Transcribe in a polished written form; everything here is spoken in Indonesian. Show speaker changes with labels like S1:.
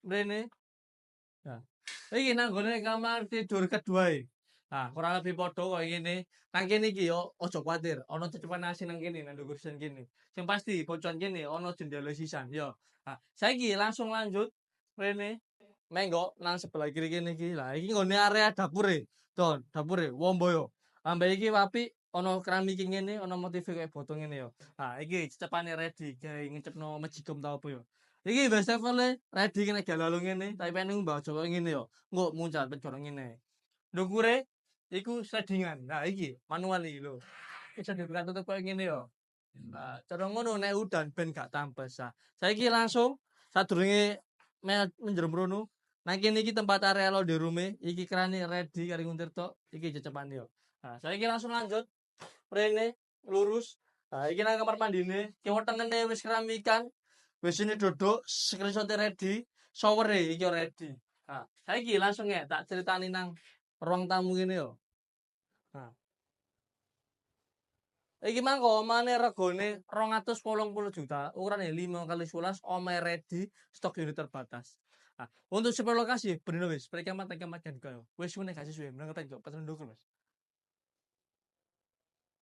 S1: mrene. Nah, iki nang gone kamar tidur kedua e. Nah, kurang lebih padha kaya ngene. Nang kene iki yo aja kuwatir, ana cecepan AC nang kene nang ndukur sisan kene. Sing pasti pojokan kene ana jendela sisan yo. Nah, saiki langsung lanjut mrene. Menggo nang sebelah kiri kene iki. Lah iki nggone area dapure. Don, dapure wombo yo. Ambek iki apik ana keramik iki ngene, ana motif kaya botol ngene yo. Nah, iki cecepane ready gawe ngecepno magicom ta apa yo. Iki wastafel ready kena galalu ngene, tapi pengen mbak aja koyo ngene yo. Engko muncat penjara ngene. Ndukure iku slidingan. Nah, iki manual iki lho. Bisa dibuka tutup koyo ngene yo. Nah, cara ngono nek udan ben gak tampes. Nah, saiki langsung sadurunge menjerum rono. Nah, kene iki tempat area lo di rumah. Iki kerane ready kari nguntir tok. Iki cecepan yo. Nah, saiki langsung lanjut. Mrene lurus. Nah, iki nang kamar mandine. Kiwa tengene wis keramikan. WC-ne duduk, screenshot ready, shower iki ready. Nah, saiki langsung ya tak ceritani nang ruang tamu kene yo. Nah, iki mangko omane regane 280 juta, ukurane 5 kali 11, omahe ready, stok unit terbatas. Nah, untuk super lokasi bener wis, mereka mata kan juga. Wis suwe kasih suwe, meneng kok pesen ndukul, Mas.